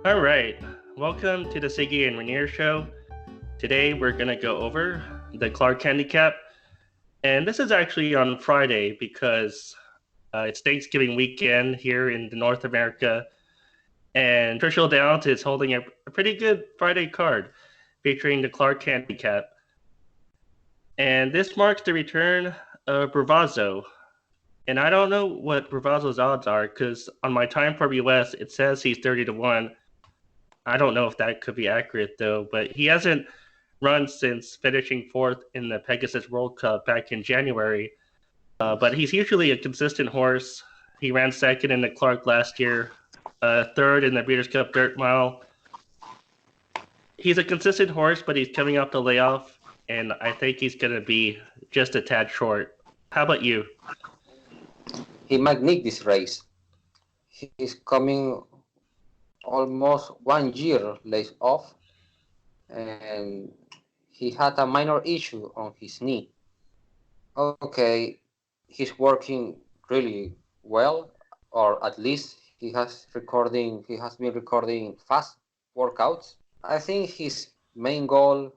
All right, welcome to the Sigi and Reinier show. Today we're going to go over the Clark Handicap, and this is actually on Friday because it's Thanksgiving weekend here in North America, and Trish Downs is holding a pretty good Friday card featuring the Clark Handicap. And this marks the return of Bravazzo. And I don't know what Bravazzo's odds are because on my Time for US it says he's 30 to 1. I don't know if that could be accurate though, but he hasn't run since finishing fourth in the Pegasus World Cup back in January. But he's usually a consistent horse. He ran second in the Clark last year, third in the Breeders' Cup Dirt Mile. He's a consistent horse, but he's coming off the layoff, and I think he's going to be just a tad short. How about you? He might need this race. He's coming almost 1 year laid off, and he had a minor issue on his knee. Okay, he's working really well, or at least he has been recording fast workouts. I think his main goal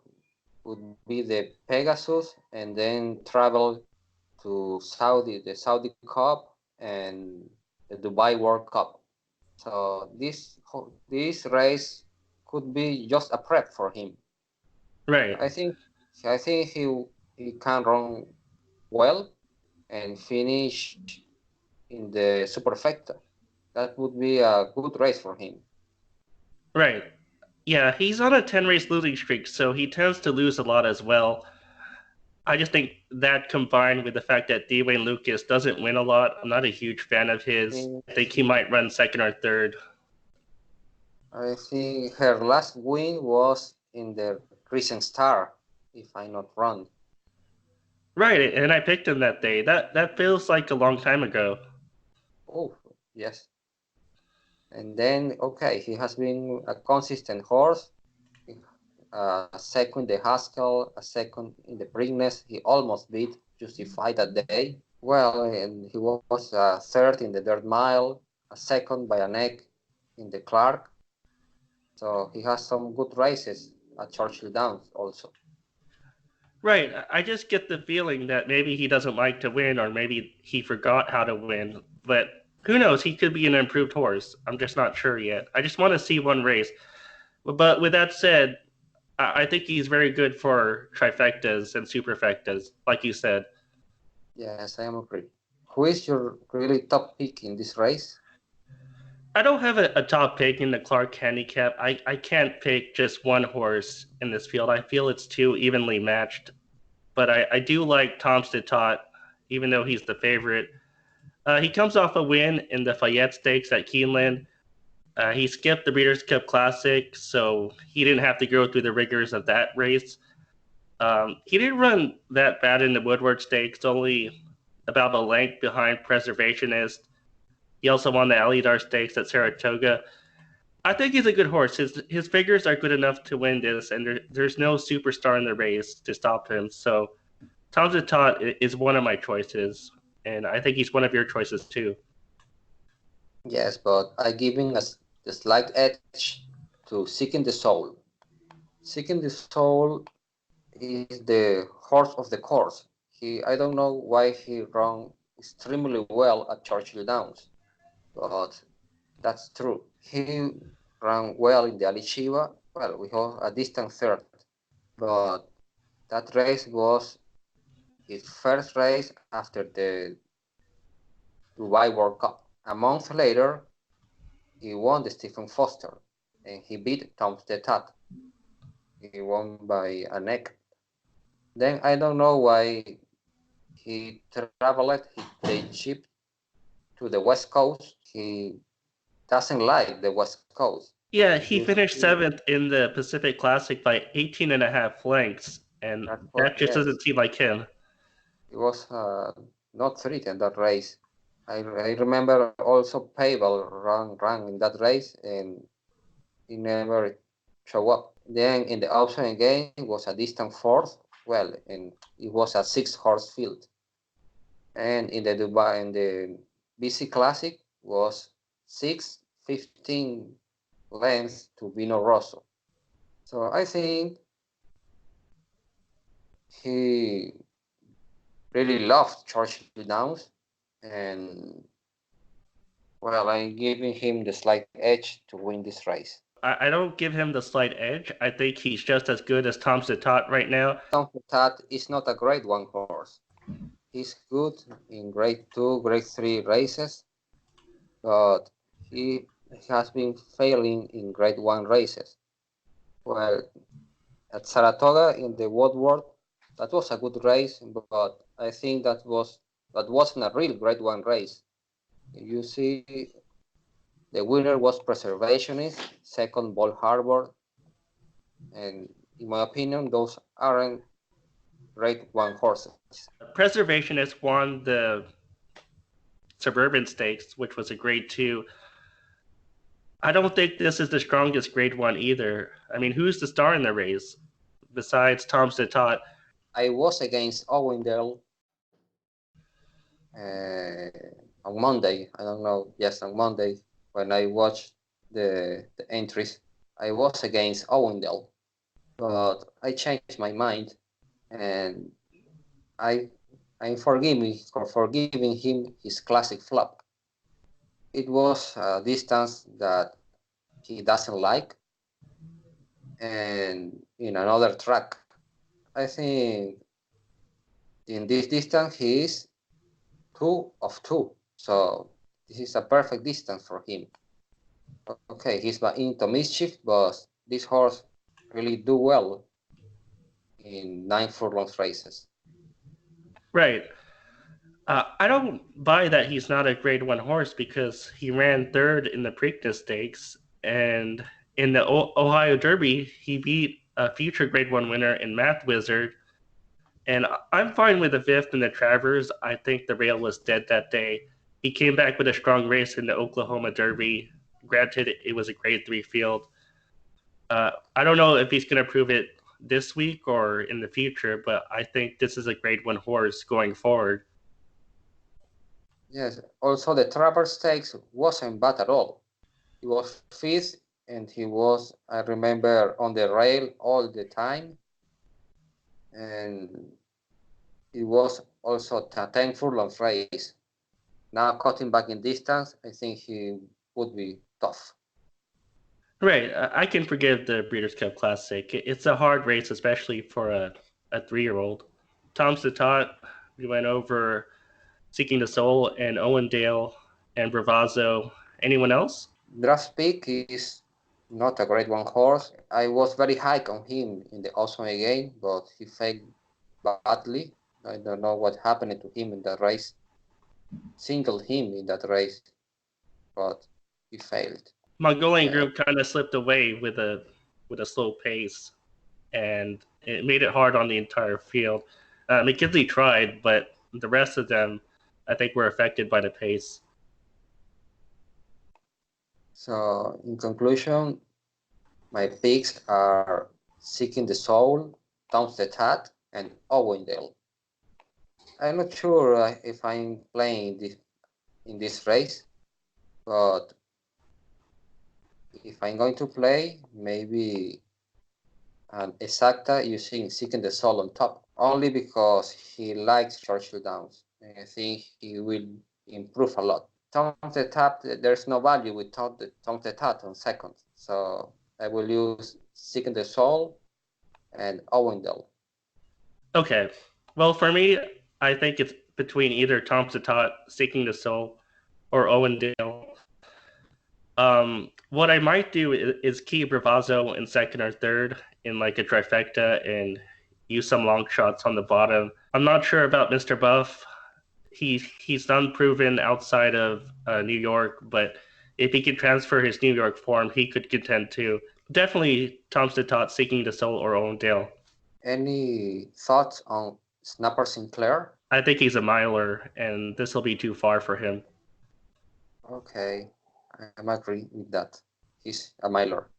would be the Pegasus and then travel to the Saudi Cup and the Dubai World Cup. So this race could be just a prep for him. Right. I think I think he can run well and finish in the Superfecta. That would be a good race for him. Right. Yeah, he's on a 10 race losing streak, so he tends to lose a lot as well. I just think that combined with the fact that Dwayne Lucas doesn't win a lot, I'm not a huge fan of his. I think he might run second or third. I think her last win was in the Recent Star, if I'm not wrong. Right, and I picked him that day. That feels like a long time ago. Oh, yes. And then, okay, he has been a consistent horse. A second the Haskell, a second in the Preakness. He almost beat Justified that day. Well, and he was third in the Dirt Mile, a second by a neck in the Clark. So he has some good races at Churchill Downs also. Right, I just get the feeling that maybe he doesn't like to win, or maybe he forgot how to win. But who knows? He could be an improved horse. I'm just not sure yet. I just want to see one race. But with that said, I think he's very good for trifectas and superfectas, like you said. Yes, I am agree. Who is your really top pick in this race? I don't have a top pick in the Clark Handicap. I can't pick just one horse in this field. I feel it's too evenly matched. But I do like Tom Statot, even though he's the favorite. He comes off a win in the Fayette Stakes at Keeneland. He skipped the Breeders' Cup Classic, so he didn't have to go through the rigors of that race. He didn't run that bad in the Woodward Stakes, only about a length behind Preservationist. He also won the Alidar Stakes at Saratoga. I think he's a good horse. His figures are good enough to win this, and there's no superstar in the race to stop him. So Tom Zatot is one of my choices, and I think he's one of your choices too. Yes, but I giving us the slight edge to Seeking the Soul. Seeking the Soul is the horse of the course. I don't know why he ran extremely well at Churchill Downs, but that's true. He ran well in the Alishiva. Well, we have a distant third, but that race was his first race after the Dubai World Cup. A month later, he won the Stephen Foster, and he beat Tom Stettat. He won by a neck. Then I don't know why he traveled, they shipped to the West Coast. He doesn't like the West Coast. Yeah, he finished seventh in the Pacific Classic by 18 and a half lengths, and that just doesn't seem like him. He was not threatened that race. I remember also Pavel ran in that race, and he never showed up. Then in the option game was a distant fourth. Well, and it was a 6-horse field. And in the BC Classic was 6, 15, length to Vino Rosso. So I think he really loved Churchill Downs, and well, I'm giving him the slight edge to win this race. I don't give him the slight edge. I think he's just as good as Tom Zitot right now. Tom Tat is not a grade 1 horse. He's good in grade 2, grade 3 races, but he has been failing in grade 1 races. Well, at Saratoga in the Woodward, that was a good race, but I think that wasn't a real grade 1 race. You see, the winner was Preservationist, second Ball Harbor, and in my opinion, those aren't grade 1 horses. Preservationist won the Suburban Stakes, which was a grade 2. I don't think this is the strongest grade 1 either. I mean, who's the star in the race besides Tom Zitot? I was against Owendale on Monday. I don't know, yes, on Monday, when I watched the entries, I was against Owendale, but I changed my mind, and I'm forgiving him his classic flop. It was a distance that he doesn't like, and in another track, I think in this distance he is 2 of 2, so this is a perfect distance for him. Okay, he's into mischief, but this horse really do well in 9 furlongs races. Right. I don't buy that he's not a grade 1 horse because he ran third in the Preakness Stakes, and in the Ohio Derby, he beat a future grade 1 winner in Math Wizard. And I'm fine with the fifth in the Travers. I think the rail was dead that day. He came back with a strong race in the Oklahoma Derby. Granted, it was a grade 3 field. I don't know if he's going to prove it this week or in the future, but I think this is a grade 1 horse going forward. Yes, also the Travers Stakes wasn't bad at all. He was fifth, and he was, I remember, on the rail all the time. And it was also a 10 furlong race. Now cutting back in distance, I think he would be tough. Right. I can forgive the Breeders' Cup Classic. It's a hard race, especially for a 3-year-old. Tom Zitot, we went over Seeking the Soul and Owendale and Bravazzo. Anyone else? Draft Pick is not a grade 1 horse. I was very high on him in the Awesome game, but he failed badly. I don't know what happened to him in that race. Singled him in that race, but he failed. Mongolian Group kind of slipped away with a slow pace, and it made it hard on the entire field. McKinley tried, but the rest of them, I think, were affected by the pace. So, in conclusion, my picks are Seeking the Soul, Tom's the Tat, and Owendale. I'm not sure if I'm playing in this race, but if I'm going to play, maybe an Exacta using Seeking the Soul on top, only because he likes Churchill Downs. And I think he will improve a lot. Tom the Tat, there's no value with Tom the Tat on second, so I will use Seeking the Soul and Owendale. Okay. Well, for me, I think it's between either Tom Zitot, Seeking the Soul, or Owendale. What I might do is keep Bravazzo in second or third in like a trifecta and use some long shots on the bottom. I'm not sure about Mr. Buff. He's unproven outside of New York, but if he can transfer his New York form, he could contend too. Definitely Tom Zitot, Seeking the Soul, or Owendale. Any thoughts on Snapper Sinclair? I think he's a miler, and this will be too far for him. Okay, I'm agree with that. He's a miler.